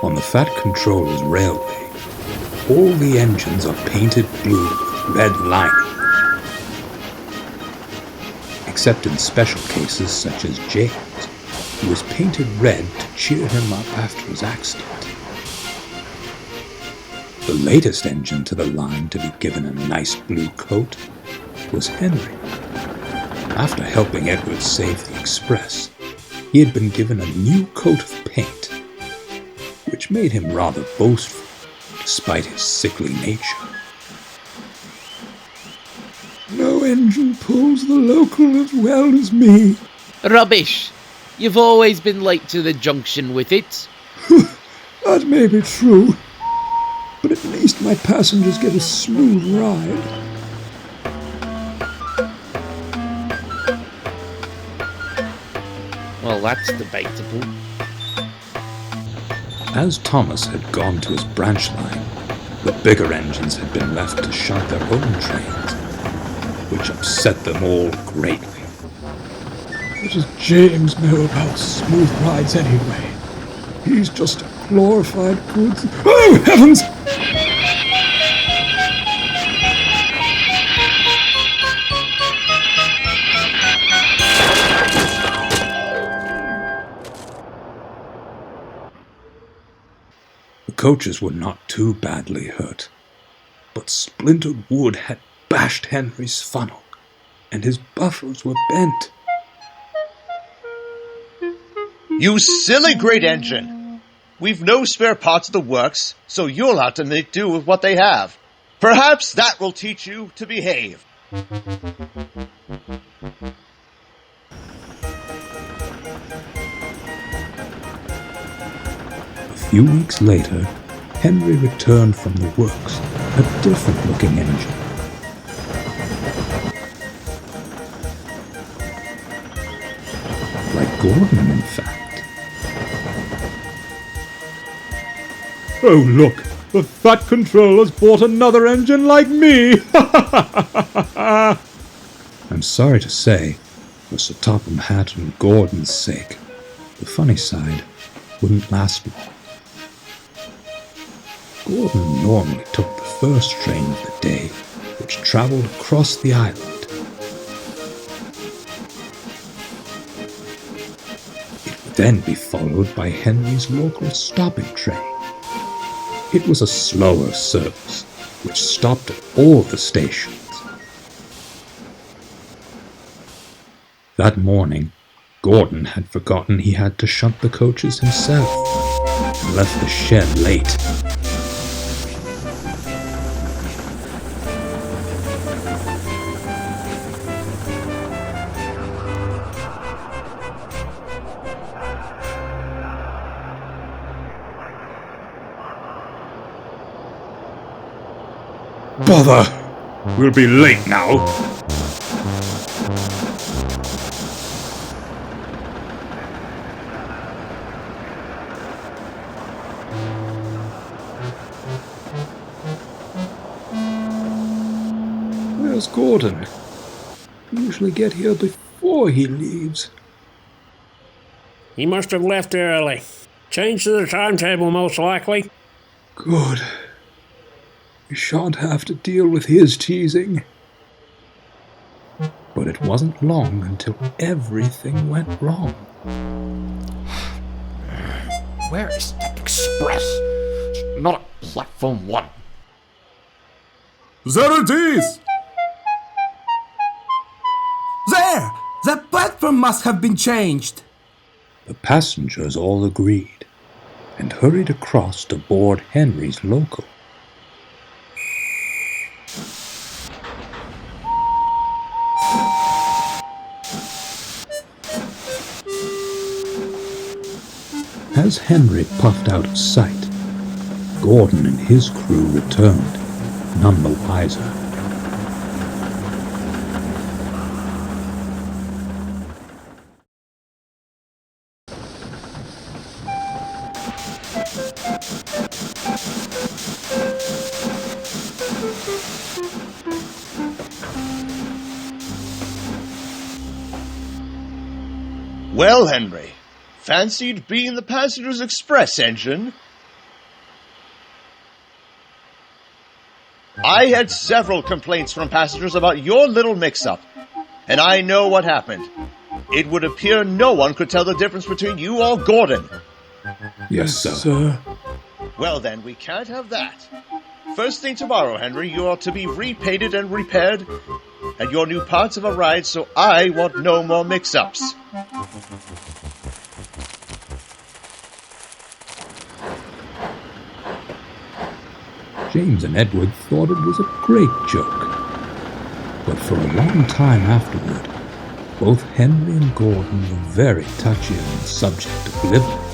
On the Fat Controller's railway, all the engines are painted blue with red lining. Except in special cases such as James, who was painted red to cheer him up after his accident. The latest engine to the line to be given a nice blue coat was Henry. After helping Edward save the Express, he had been given a new coat of paint, which made him rather boastful, despite his sickly nature. No engine pulls the local as well as me. Rubbish! You've always been late to the junction with it. That may be true, but at least my passengers get a smooth ride. Well, that's debatable. As Thomas had gone to his branch line, the bigger engines had been left to shunt their own trains, which upset them all greatly. What does James know about smooth rides anyway? He's just a glorified goods... Oh, heavens! The coaches were not too badly hurt, but splintered wood had bashed Henry's funnel, and his buffers were bent. You silly great engine! We've no spare parts of the works, so you'll have to make do with what they have. Perhaps that will teach you to behave. A few weeks later, Henry returned from the works, a different-looking engine. Like Gordon, in fact. Oh, look! The Fat Controller's bought another engine like me! I'm sorry to say, for Sir Topham Hatt and Gordon's sake, the funny side wouldn't last long. Gordon normally took the first train of the day, which travelled across the island. It would then be followed by Henry's local stopping train. It was a slower service, which stopped at all the stations. That morning, Gordon had forgotten he had to shunt the coaches himself, and left the shed late. Bother! We'll be late now. Where's Gordon? We usually get here before he leaves. He must have left early. Changed the timetable, most likely. Good. We shan't have to deal with his teasing. But it wasn't long until everything went wrong. Where is that express? It's not at platform 1. There it is! There! That platform must have been changed. The passengers all agreed, and hurried across to board Henry's local. As Henry puffed out of sight, Gordon and his crew returned, none the wiser. Well, Henry, fancied being the passenger's express engine? I had several complaints from passengers about your little mix-up, and I know what happened. It would appear no one could tell the difference between you or Gordon. Yes, sir. Well then, we can't have that. First thing tomorrow, Henry, you are to be repainted and repaired, and your new parts have arrived, so I want no more mix-ups. James and Edward thought it was a great joke. But for a long time afterward, both Henry and Gordon were very touchy on the subject of liver.